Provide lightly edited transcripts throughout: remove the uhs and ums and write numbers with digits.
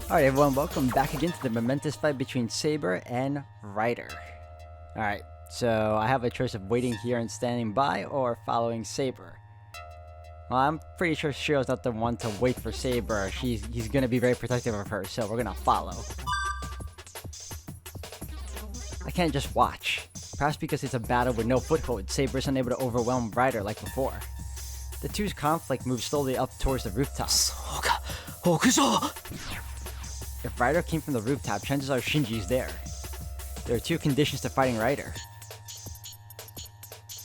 Alright everyone, welcome back again to the momentous fight between Saber and Ryder. Alright, so I have a choice of waiting here and standing by or following Saber. Well, I'm pretty sure Shiro's not the one to wait for Saber. He's gonna be very protective of her, so we're gonna follow. I can't just watch. Perhaps because it's a battle with no foothold, Saber is unable to overwhelm Ryder like before. The two's conflict moves slowly up towards the rooftop. If Ryder came from the rooftop, chances are Shinji's there. There are two conditions to fighting Ryder.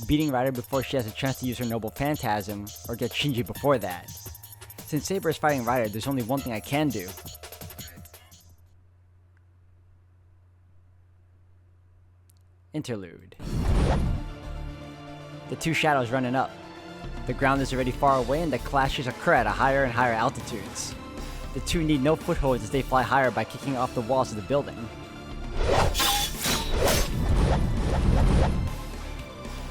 Beating Ryder before she has a chance to use her noble phantasm, or get Shinji before that. Since Saber is fighting Ryder, there's only one thing I can do. Interlude. The two shadows running up. The ground is already far away and the clashes occur at higher and higher altitudes. The two need no footholds as they fly higher by kicking off the walls of the building.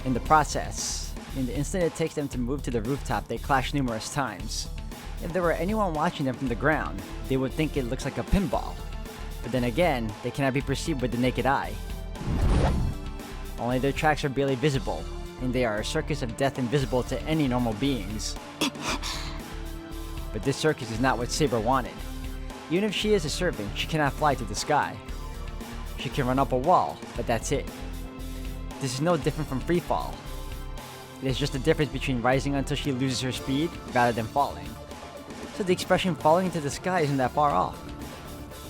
In the process, in the instant it takes them to move to the rooftop, they clash numerous times. If there were anyone watching them from the ground, they would think it looks like a pinball. But then again, they cannot be perceived with the naked eye. Only their tracks are barely visible, and they are a circus of death invisible to any normal beings. But this circus is not what Saber wanted. Even if she is a servant, she cannot fly to the sky. She can run up a wall, but that's it. This is no different from free fall. It is just the difference between rising until she loses her speed, rather than falling. So the expression falling into the sky isn't that far off.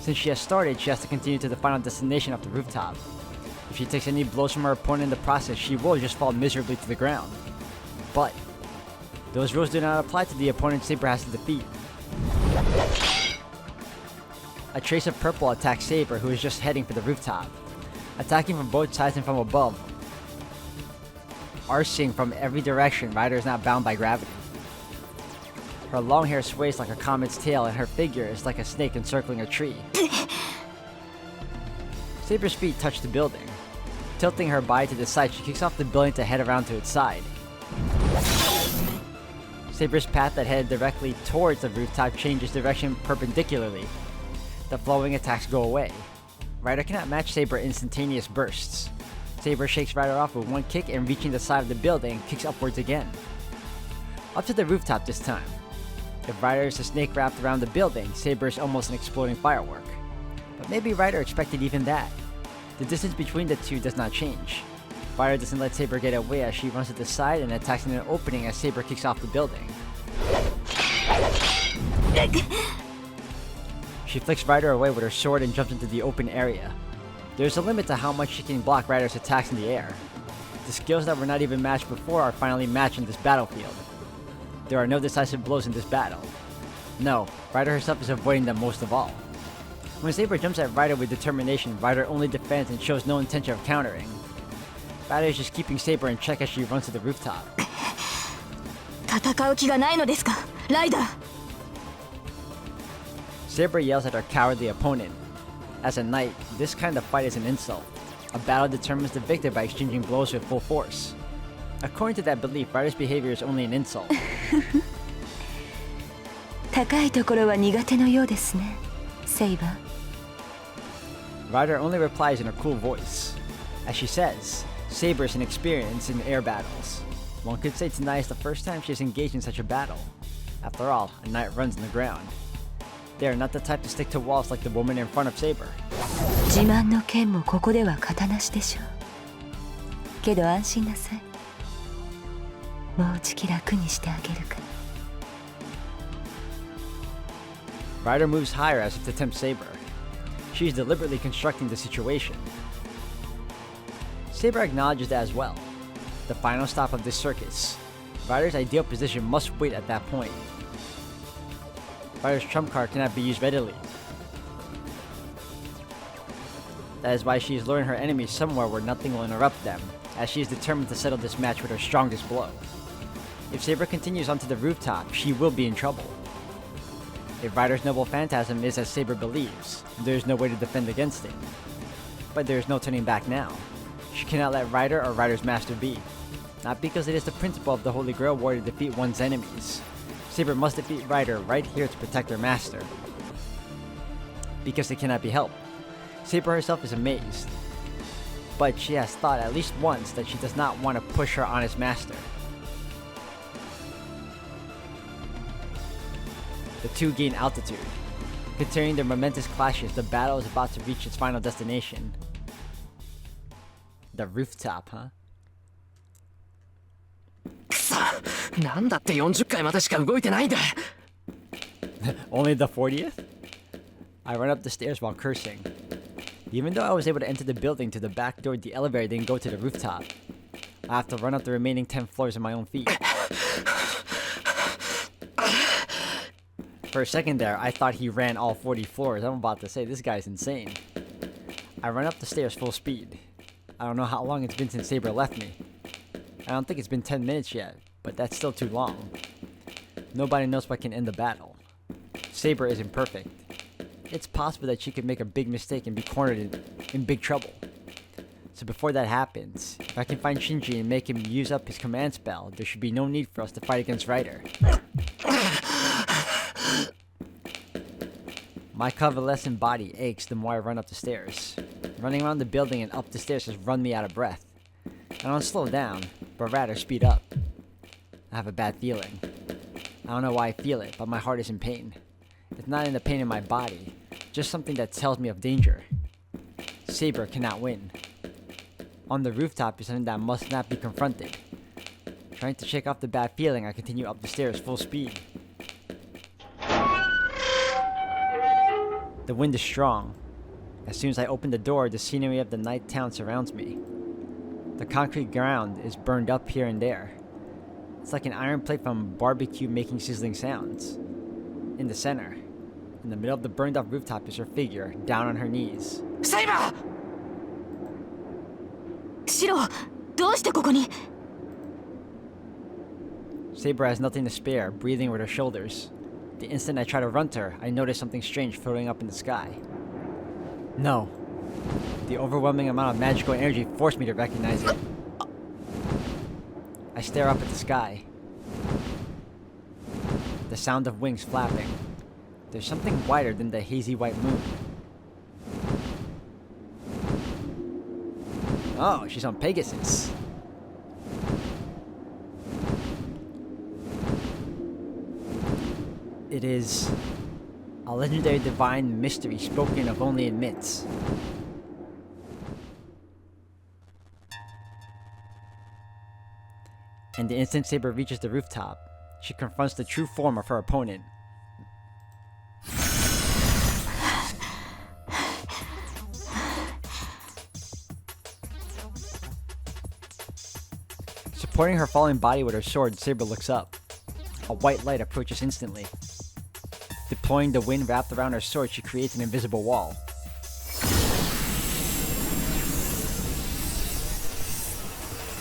Since she has started, she has to continue to the final destination of the rooftop. If she takes any blows from her opponent in the process, she will just fall miserably to the ground. But those rules do not apply to the opponent Saber has to defeat. A trace of purple attacks Saber, who is just heading for the rooftop. Attacking from both sides and from above. Arcing from every direction, Ryder is not bound by gravity. Her long hair sways like a comet's tail and her figure is like a snake encircling a tree. Saber's feet touch the building. Tilting her body to the side, she kicks off the building to head around to its side. Saber's path that headed directly towards the rooftop changes direction perpendicularly. The flowing attacks go away. Ryder cannot match Saber's instantaneous bursts. Saber shakes Ryder off with one kick and reaching the side of the building, kicks upwards again. Up to the rooftop this time. If Ryder is a snake wrapped around the building, Saber is almost an exploding firework. But maybe Ryder expected even that. The distance between the two does not change. Ryder doesn't let Saber get away as she runs to the side and attacks in an opening as Saber kicks off the building. She flicks Ryder away with her sword and jumps into the open area. There's a limit to how much she can block Ryder's attacks in the air. The skills that were not even matched before are finally matched in this battlefield. There are no decisive blows in this battle. No, Ryder herself is avoiding them most of all. When Saber jumps at Ryder with determination, Ryder only defends and shows no intention of countering. Ryder is just keeping Saber in check as she runs to the rooftop. Saber yells at her cowardly opponent. As a knight, this kind of fight is an insult. A battle determines the victor by exchanging blows with full force. According to that belief, Ryder's behavior is only an insult. 高いところは苦手のようですね、Saber. Ryder only replies in her cool voice. As she says, Saber is inexperienced in air battles. One could say tonight is the first time she has engaged in such a battle. After all, a knight runs on the ground. They are not the type to stick to walls like the woman in front of Saber. 自慢の剣もここでは型なしでしょう。けど安心なさい。もうじき楽にしてあげるから。Ryder moves higher as if to tempt Saber. She is deliberately constructing the situation. Saber acknowledges that as well. The final stop of this circus. Ryder's ideal position must wait at that point. Ryder's trump card cannot be used readily. That is why she is luring her enemies somewhere where nothing will interrupt them, as she is determined to settle this match with her strongest blow. If Saber continues onto the rooftop, she will be in trouble. If Ryder's noble phantasm is as Saber believes, there is no way to defend against it. But there is no turning back now. She cannot let Ryder or Ryder's master be. Not because it is the principle of the Holy Grail War to defeat one's enemies. Saber must defeat Ryder right here to protect her master. because it cannot be helped. Saber herself is amazed, but she has thought at least once that she does not want to push her honest master. The two gain altitude. Considering their momentous clashes, the battle is about to reach its final destination. The rooftop, huh? くそ、なんだって40階までしか動いてないんだ。 Only the 40th? I run up the stairs while cursing. Even though I was able to enter the building to the back door, the elevator didn't go to the rooftop. I have to run up the remaining 10 floors on my own feet. For a second there, I thought he ran all 40 floors. I'm about to say, this guy's insane. I run up the stairs full speed. I don't know how long it's been since Saber left me. I don't think it's been 10 minutes yet, but that's still too long. Nobody knows what can end the battle. Saber isn't perfect. It's possible that she could make a big mistake and be cornered in big trouble. So before that happens, if I can find Shinji and make him use up his command spell, there should be no need for us to fight against Ryder. My convalescent body aches the more I run up the stairs. Running around the building and up the stairs has run me out of breath. I don't slow down, but rather speed up. I have a bad feeling. I don't know why I feel it, but my heart is in pain. It's not in the pain in my body, just something that tells me of danger. Saber cannot win. On the rooftop is something that must not be confronted. Trying to shake off the bad feeling, I continue up the stairs full speed. The wind is strong. As soon as I open the door, the scenery of the night town surrounds me. The concrete ground is burned up here and there. It's like an iron plate from a barbecue making sizzling sounds. In the center, in the middle of the burned up rooftop, is her figure, down on her knees. Saber! シロ、どうしてここに？ Saber has nothing to spare, breathing with her shoulders. The instant I try to run to her, I notice something strange floating up in the sky. No. The overwhelming amount of magical energy forced me to recognize it. I stare up at the sky. The sound of wings flapping. There's something whiter than the hazy white moon. Oh, she's on Pegasus. It is a legendary divine mystery spoken of only in myths. And the instant Saber reaches the rooftop, she confronts the true form of her opponent. Supporting her falling body with her sword, Saber looks up. A white light approaches instantly. Deploying the wind wrapped around her sword, she creates an invisible wall.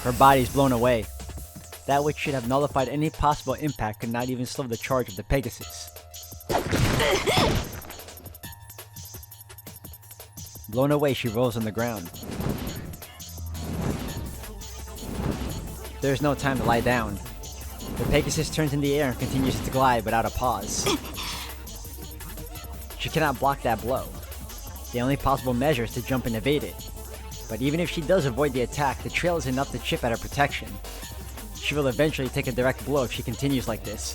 Her body is blown away. That which should have nullified any possible impact could not even slow the charge of the Pegasus. Blown away, she rolls on the ground. There is no time to lie down. The Pegasus turns in the air and continues to glide without a pause. She cannot block that blow. The only possible measure is to jump and evade it. But even if she does avoid the attack, the trail is enough to chip at her protection. She will eventually take a direct blow if she continues like this.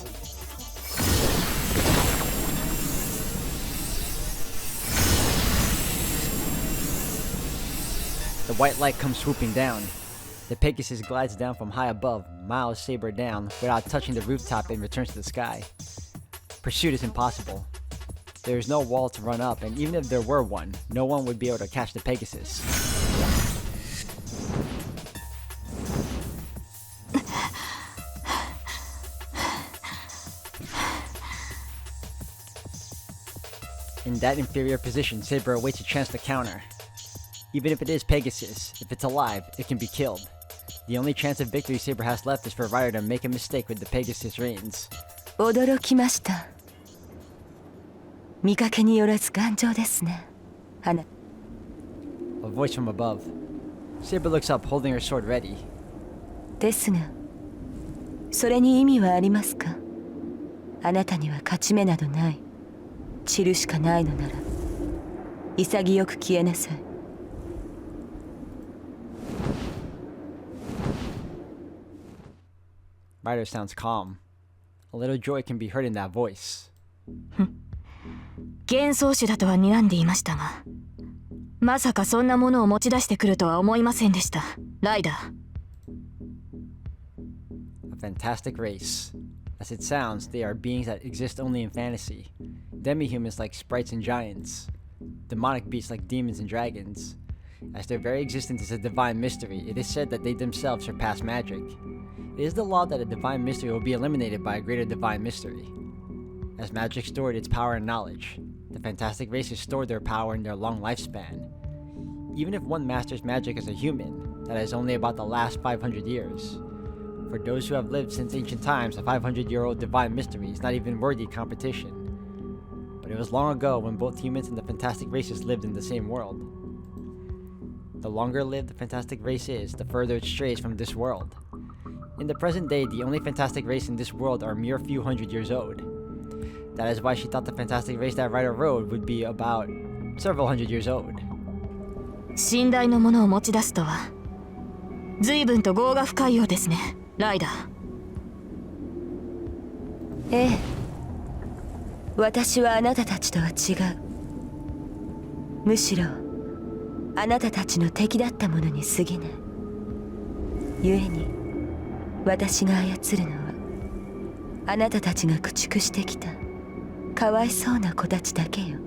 The white light comes swooping down. The Pegasus glides down from high above, miles Saber down, without touching the rooftop and returns to the sky. Pursuit is impossible. There is no wall to run up, and even if there were one, no one would be able to catch the Pegasus. In that inferior position, Saber awaits a chance to counter. Even if it is Pegasus, if it's alive, it can be killed. The only chance of victory Saber has left is for Ryder to make a mistake with the Pegasus reins. 驚きました。見かけによらず頑丈ですね。あな。A voice from above. Saber looks up, holding her sword ready. ですが、それに意味はありますか？あなたには勝ち目などない。散るしかないのなら、潔く消えなさい。Ryder sounds calm. A little joy can be heard in that voice. 幻想種だとは睨んでいましたが、まさかそんなものを持ち出してくるとは思いませんでした、ライダー。A fantastic race. As it sounds, they are beings that exist only in fantasy. Demi-humans like sprites and giants. Demonic beasts like demons and dragons. As their very existence is a divine mystery, it is said that they themselves surpass magic. It is the law that a divine mystery will be eliminated by a greater divine mystery. As magic stored its power and knowledge, the fantastic races stored their power in their long lifespan. Even if one masters magic as a human, that is only about the last 500 years. For those who have lived since ancient times, a 500-year-old divine mystery is not even worthy competition. But it was long ago when both humans and the fantastic races lived in the same world. The longer lived the fantastic race is, the further it strays from this world. In the present day, the only fantastic race in this world are a mere few hundred years old. That is why she thought the fantastic race that Ryder rode would be about several hundred years old. 信頼のものを持ち出すとは、随分と業が深いようですね、ライダー。ええ、私はあなたたちとは違う。むしろあなたたちの敵だったものに過ぎない。故に私が操るのはあなたたちが駆逐してきたかわいそうな子たちだけよ。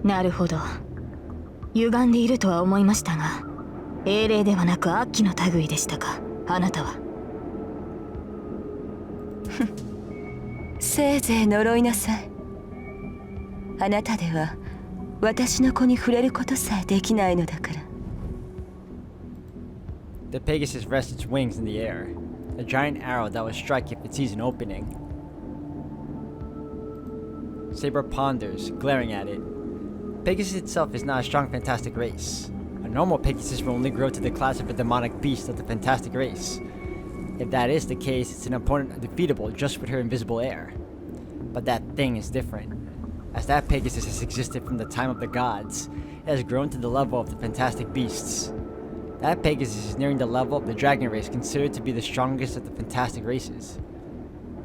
なるほど。歪んでいるとは思いましたが、英霊ではなく悪鬼の類でしたか、あなたは。せいぜい呪いなさい。あなたでは私の子に触れることさえできないのだから。The Pegasus rests its wings in the air, a giant arrow that will strike if it sees an opening. Saber ponders, glaring at it. Pegasus itself is not a strong fantastic race. A normal Pegasus will only grow to the class of a demonic beast of the fantastic race. If that is the case, it's an opponent undefeatable just with her invisible air. But that thing is different. As that Pegasus has existed from the time of the gods, it has grown to the level of the fantastic beasts. That Pegasus is nearing the level of the dragon race, considered to be the strongest of the fantastic races.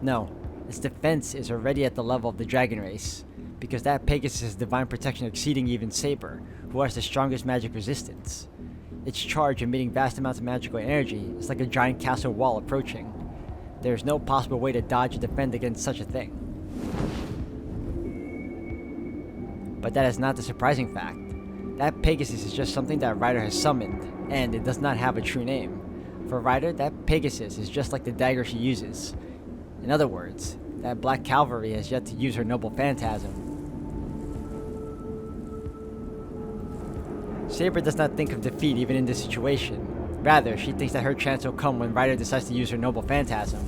No, its defense is already at the level of the dragon race, because that Pegasus has divine protection exceeding even Saber, who has the strongest magic resistance. Its charge emitting vast amounts of magical energy is like a giant castle wall approaching. There is no possible way to dodge or defend against such a thing. But that is not the surprising fact. That Pegasus is just something that Ryder has summoned, and it does not have a true name. For Ryder, that Pegasus is just like the dagger she uses. In other words, that Black Cavalry has yet to use her noble phantasm. Saber does not think of defeat even in this situation. Rather, she thinks that her chance will come when Ryder decides to use her noble phantasm.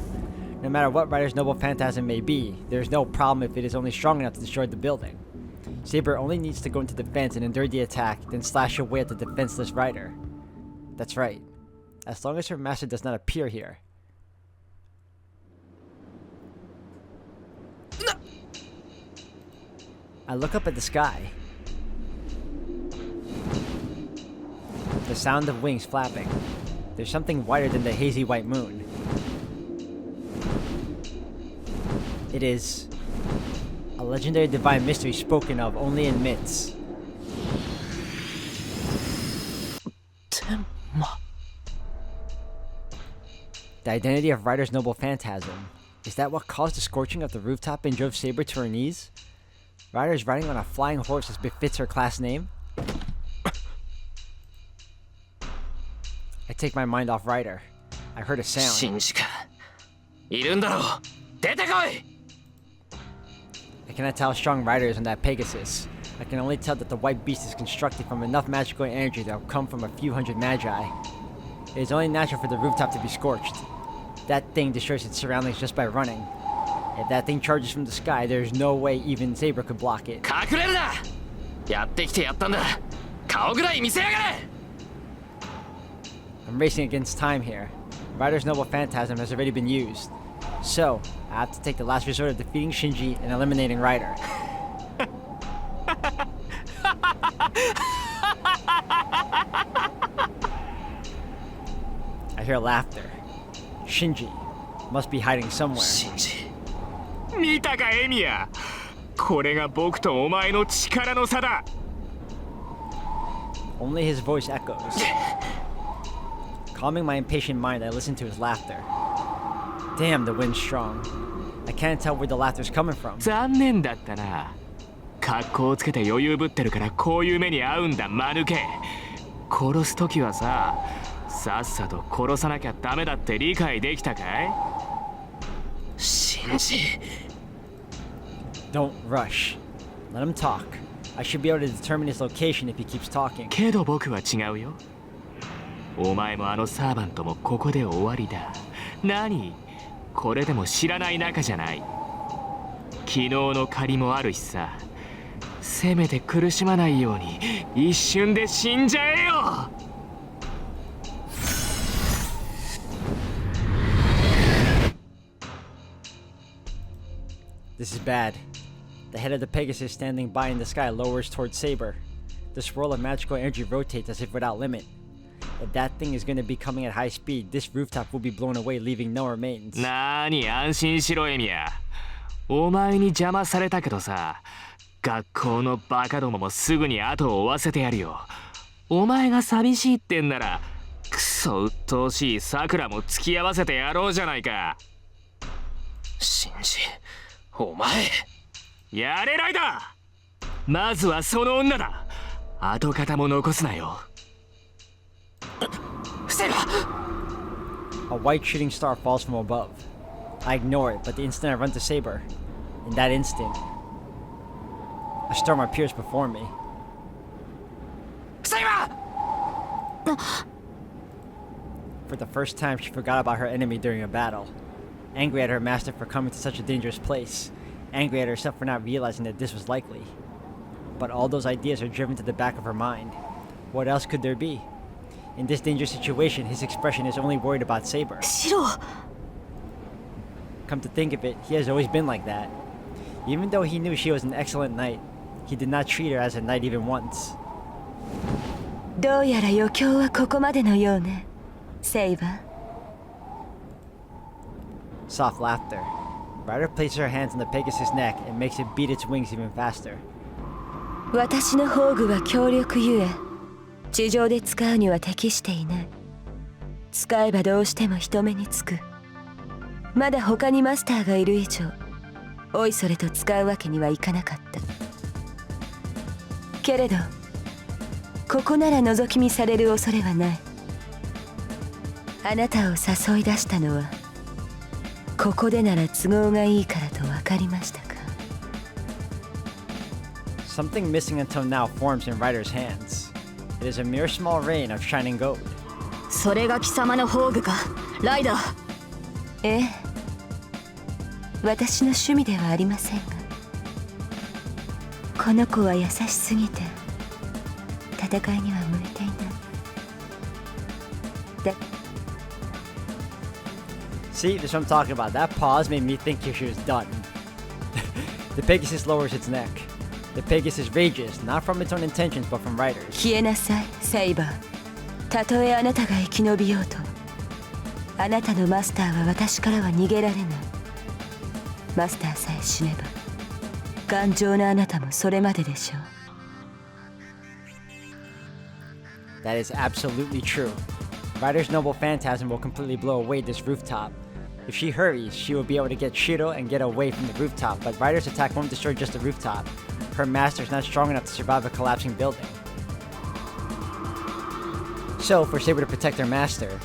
No matter what Ryder's noble phantasm may be, there is no problem if it is only strong enough to destroy the building. Saber only needs to go into defense and endure the attack, then slash away at the defenseless Ryder. That's right. As long as her master does not appear here. I look up at the sky. The sound of wings flapping. There's something whiter than the hazy white moon. It is a legendary divine mystery spoken of only in myths. The identity of Ryder's noble phantasm. Is that what caused the scorching of the rooftop and drove Saber to her knees? Ryder is riding on a flying horse as befits her class name? I take my mind off Ryder. I heard a sound. シンジか。いるんだろう。出てこい。I cannot tell how strong Ryder is on that Pegasus. I can only tell that the white beast is constructed from enough magical energy that will come from a few hundred magi. It is only natural for the rooftop to be scorched. That thing destroys its surroundings just by running. If that thing charges from the sky, there is no way even Saber could block it. 隠れるな。やってきてやったんだ。顔ぐらい見せやがれ。I'm racing against time here. Ryder's noble phantasm has already been used. So, I have to take the last resort of defeating Shinji and eliminating Ryder. I hear laughter. Shinji must be hiding somewhere. シンジ。見たかエミヤ、これが僕とお前の力の差だ。 Only his voice echoes. Calming my impatient mind, I listen to his laughter. Damn, the wind's strong. I can't tell where the laughter's coming from. 残念だったな。格好をつけて余裕ぶってるからこういう目に遭うんだ間抜け。殺す時はさ、さっさと殺さなきゃダメだって理解できたかい？シンジ。 Don't rush. Let him talk. I should be able to determine his location if he keeps talking. けど僕は違うよ。お前もあのサーバントもここで終わりだ。何？これでも知らない仲じゃない。昨日の借りもあるしさ。せめて苦しまないように一瞬で死んじゃえよ。 This is bad. The head of the Pegasus standing by in the sky lowers towards Saber. The swirl of magical energy rotates as if without limit. If that thing is going to be coming at high speed, this rooftop will be blown away, leaving no remains. なーに安心しろエミヤ。お前に邪魔されたけどさ、学校のバカどももすぐに後を追わせてやるよ。お前が寂しいってんなら、クソ鬱陶しいさくらも付き合わせてやろうじゃないか。シンジ、お前。やれないだ。まずはその女だ。跡形も残すなよ。セイバー。 A white shooting star falls from above. I ignore it, but the instant I run to Saber, in that instant, a storm appears before me. セイバー。 For the first time, she forgot about her enemy during a battle. Angry at her master for coming to such a dangerous place. Angry at herself for not realizing that this was likely. But all those ideas are driven to the back of her mind. What else could there be? In this dangerous situation, his expression is only worried about Saber. シロ、 Come to think of it, he has always been like that. Even though he knew she was an excellent knight, he did not treat her as a knight even once. どうやら余興はここまでのようね、セイバー。 Soft laughter. Ryder places her hands on the Pegasus' neck and makes it beat its wings even faster. 私の宝具は強力ゆえ、地上で使うには適していない。使えばどうしても人目につく。まだ他にマスターがいる以上、おいそれと使うわけにはいかなかった。けれど、ここなら覗き見される恐れはない。あなたを誘い出したのは、ここでなら都合がいいからと分かりましたか。 Something missing until now forms in Ryder's hands. It is a mere small rain of shining gold. それが貴様の宝具か、ライダー。ええ、私の趣味ではありませんが、この子は優しすぎて戦いには向いていない。で、 See, this is what I'm talking about. That pause made me think she was done. The Pegasus lowers its neck. The Pegasus rages, not from its own intentions, but from Ryder's. 消えなさい、セイバー。たとえあなたが生き延びようと、あなたのマスターは私からは逃げられない。マスターさえ死ねば、頑丈なあなたもそれまででしょう。 That is absolutely true. Ryder's noble phantasm will completely blow away this rooftop. If she hurries, she will be able to get Shiro and get away from the rooftop, but Ryder's attack won't destroy just the rooftop. Her master is not strong enough to survive a collapsing building. So, for Saber to protect her master,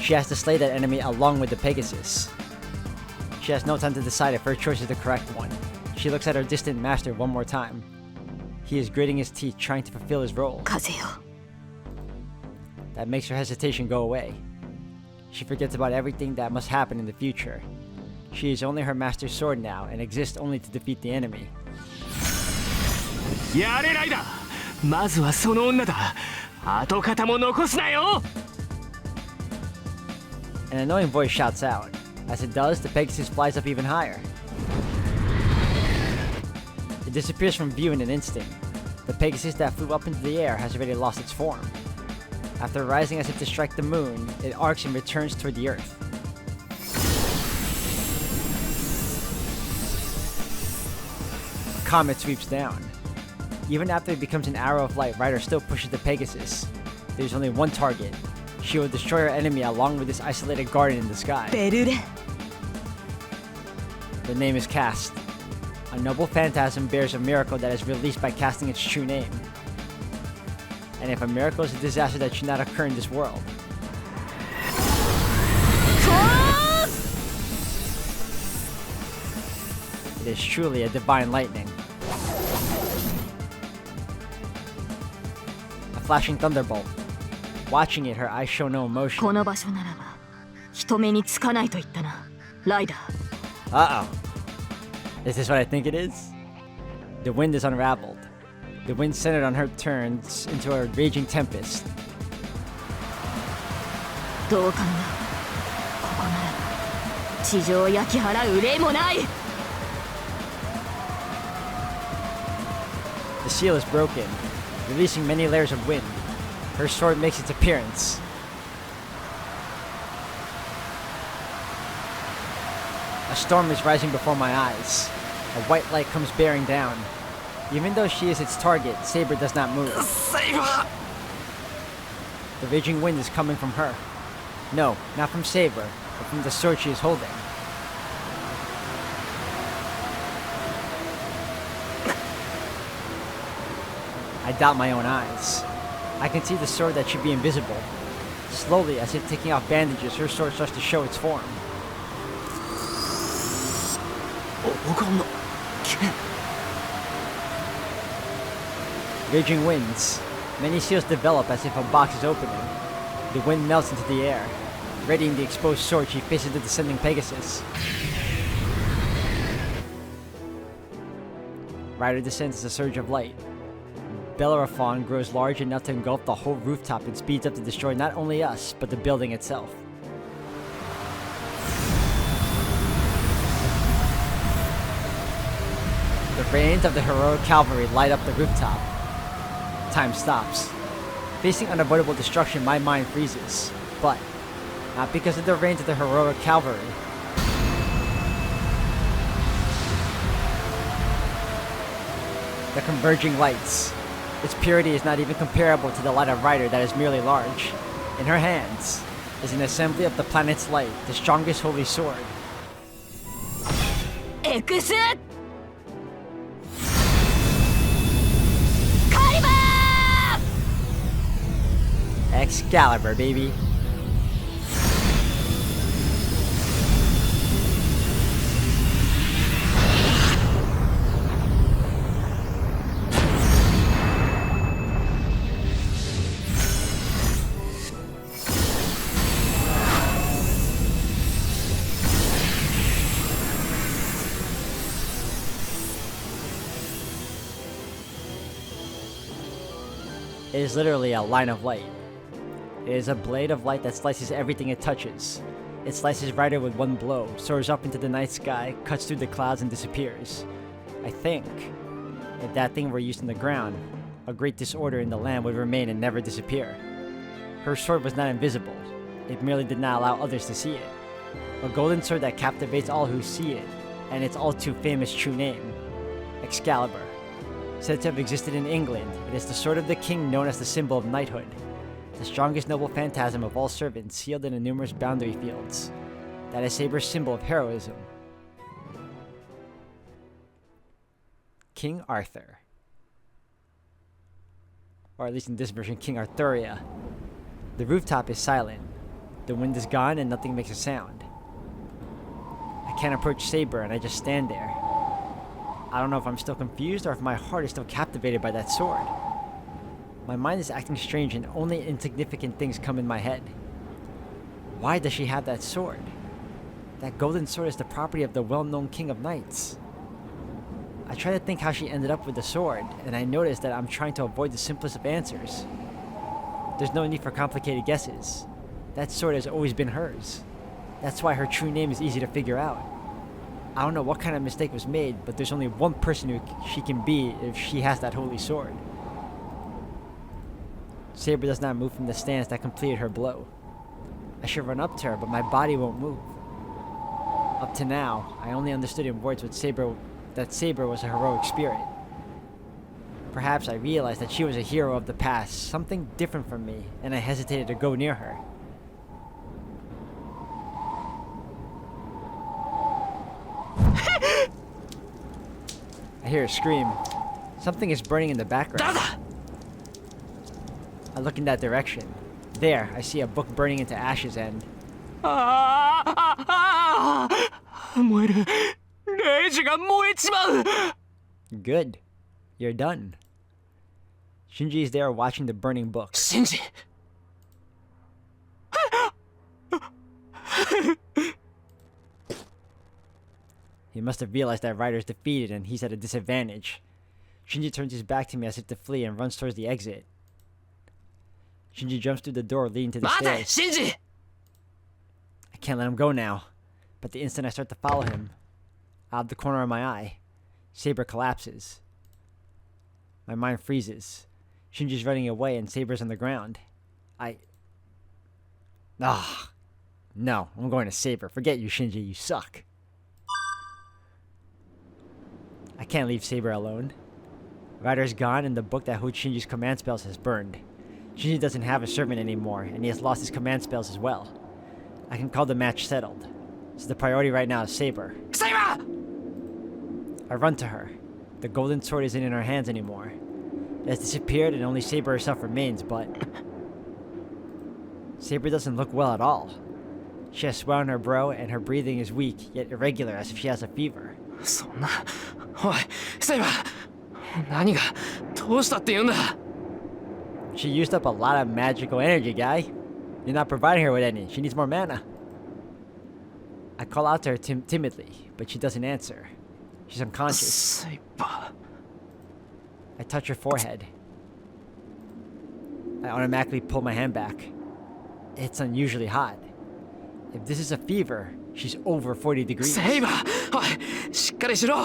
she has to slay that enemy along with the Pegasus. She has no time to decide if her choice is the correct one. She looks at her distant master one more time. He is gritting his teeth, trying to fulfill his role. 風よ。 That makes her hesitation go away. She forgets about everything that must happen in the future. She is only her master's sword now and exists only to defeat the enemy. やれライダー。まずはその女だ。跡形も残すなよ。 An annoying voice shouts out. As it does, the Pegasus flies up even higher. It disappears from view in an instant. The Pegasus that flew up into the air has already lost its form. After rising as if to strike the moon, it arcs and returns toward the Earth. A comet sweeps down. Even after it becomes an arrow of light, Ryder still pushes the Pegasus. There's only one target. She will destroy her enemy along with this isolated garden in the sky. ベルレ The name is cast. A noble phantasm bears a miracle that is released by casting its true name. And if a miracle is a disaster that should not occur in this world, it is truly a divine lightning. A flashing thunderbolt. Watching it, her eyes show no こ emotion. の場所ならば人目につかないと言ったなライダー Uh-oh. Is this what I think it is? The wind is unraveled. The wind centered on her turns into a raging tempest. どうかなここなら地上を焼き払う例もない The seal is broken, releasing many layers of wind. Her sword makes its appearance. A storm is rising before my eyes. A white light comes bearing down. Even though she is its target, Saber does not move. Saber! The raging wind is coming from her. No, not from Saber, but from the sword she is holding. I doubt my own eyes. I can see the sword that should be invisible. Slowly, as if taking off bandages, her sword starts to show its form. Raging winds. Many seals develop as if a box is opening. The wind melts into the air. Readying the exposed sword, she faces the descending Pegasus. Ryder descends as a surge of light. Bellerophon grows large enough to engulf the whole rooftop and speeds up to destroy not only us, but the building itself. The reins of the heroic cavalry light up the rooftop. Time stops. Facing unavoidable destruction, my mind freezes. But, not because of the reins of the heroic cavalry. The converging lights. Its purity is not even comparable to the light of Ryder that is merely large. In her hands is an assembly of the planet's light, the strongest holy sword. エクス Excalibur, baby. It is literally a line of light. It is a blade of light that slices everything it touches. It slices Ryder with one blow, soars up into the night sky, cuts through the clouds, and disappears. I think, if that thing were used on the ground, a great disorder in the land would remain and never disappear. Her sword was not invisible. It merely did not allow others to see it. A golden sword that captivates all who see it, and its all too famous true name, Excalibur. Said to have existed in England, it is the sword of the king known as the symbol of knighthood. The strongest noble phantasm of all servants sealed in the numerous boundary fields. That is Saber's symbol of heroism. King Arthur. Or at least in this version, King Arthuria. The rooftop is silent. The wind is gone and nothing makes a sound. I can't approach Saber and I just stand there. I don't know if I'm still confused or if my heart is still captivated by that sword. My mind is acting strange and only insignificant things come in my head. Why does she have that sword? That golden sword is the property of the well-known King of Knights. I try to think how she ended up with the sword, and I notice that I'm trying to avoid the simplest of answers. There's no need for complicated guesses. That sword has always been hers. That's why her true name is easy to figure out. I don't know what kind of mistake was made, but there's only one person who she can be if she has that holy sword. Saber does not move from the stance that completed her blow. I should run up to her, but my body won't move. Up to now, I only understood in words that Saber was a heroic spirit. Perhaps I realized that she was a hero of the past, something different from me, and I hesitated to go near her. I hear a scream. Something is burning in the background. I look in that direction. There, I see a book burning into ashes and... 燃える。レイジが燃えちまう。 Good. You're done. Shinji is there watching the burning book. シンジ He must have realized that Ryder's defeated and he's at a disadvantage. Shinji turns his back to me as if to flee and runs towards the exit. Shinji jumps through the door leading to the 待て stairs. シンジ I can't let him go now. But the instant I start to follow him, out of the corner of my eye, Saber collapses. My mind freezes. Shinji's running away and Saber's on the ground. No, I'm going to Saber. Forget you, Shinji. You suck. I can't leave Saber alone. Ryder's gone and the book that holds Shinji's command spells has burned. Shinji doesn't have a servant anymore, and he has lost his command spells as well. I can call the match settled. So the priority right now is Saber. セイバー I run to her. The golden sword isn't in her hands anymore. It has disappeared and only Saber herself remains, but... Saber doesn't look well at all. She has sweat on her brow and her breathing is weak, yet irregular as if she has a fever. そんなおいセイバー何がどうしたって言うんだ She used up a lot of magical energy, guy. You're not providing her with any. She needs more mana. I call out to her timidly, but she doesn't answer. She's unconscious. セイバ I touch her forehead. I automatically pull my hand back. It's unusually hot. If this is a fever, she's over 40 ー degrees. セイバーおいしっかりしろ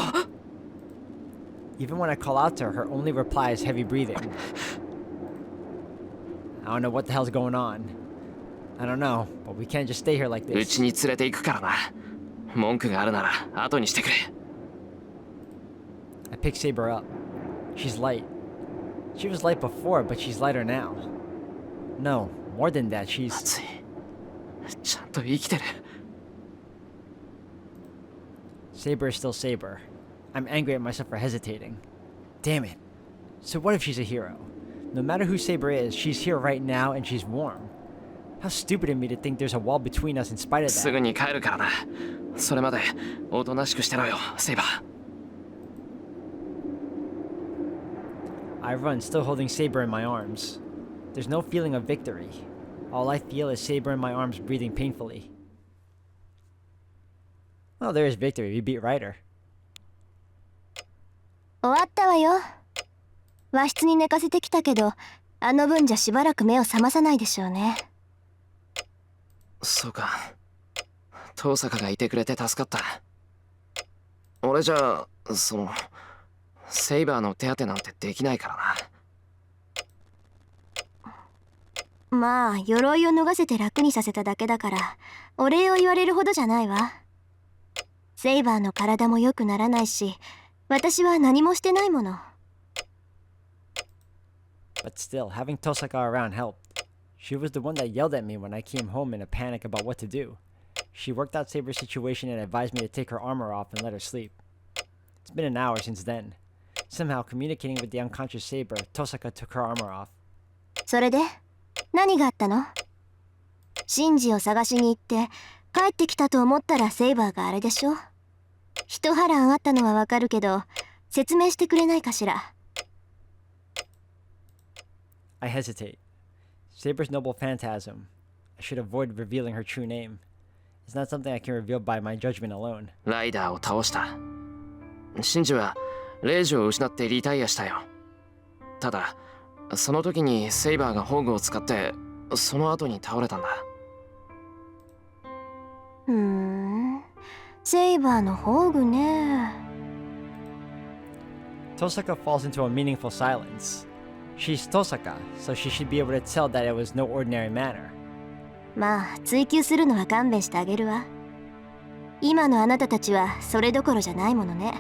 Even when I call out to her, her only reply is heavy breathing. I don't know what the hell's going on. I don't know, but we can't just stay here like う this. ちに連れて行くからな文句があるなら後にしてくれ I pick Saber up. She's light. She was light before, but she's lighter now. No, more than that, she's... 熱いちゃんと生きてる Saber is still Saber. I'm angry at myself for hesitating. Damn it. So what if she's a hero? No matter who Saber is, she's here right now and she's warm. How stupid of me to think there's a wall between us in spite of すぐ that. に帰るからなそれまでおとなしくしてろよセイバー I run, still holding Saber in my arms. There's no feeling of victory. All I feel is Saber in my arms breathing painfully. Well, there is victory. We beat Ryder. 終わったわよ。和室に寝かせてきたけど、あの分じゃしばらく目を覚まさないでしょうね。そうか遠坂がいてくれて助かった俺じゃそのセイバーの手当てなんてできないからなまあ、鎧を脱がせて楽にさせただけだから、お礼を言われるほどじゃないわ。セイバーの体も良くならないし、私は何もしてないもの。But still, having Tosaka around helped. She was the one that yelled at me when I came home in a panic about what to do. She worked out Saber's situation and advised me to take her armor off and let her sleep. It's been an hour since then. Somehow, communicating with the unconscious Saber, Tosaka took her armor off. それで何があったの？シンジを探しに行って帰ってきたと思ったらセイバーがあれでしょ。一波乱あったのはわかるけど説明してくれないかしら。I hesitate. Saber's noble phantasm. I should avoid revealing her true name. It's not something I can reveal by my judgment alone. ライダーを倒したシンジはレイジを失ってリタイアしたよただその時にセイバーが宝具を使ってその後に倒れたんだセイバーの宝具ね。 Tosaka falls into a meaningful silence. She's Tosaka, so she should be able to tell that it was no ordinary matter. まあ追求するのは勘弁してあげるわ。今のあなたたちはそれどころじゃないものね。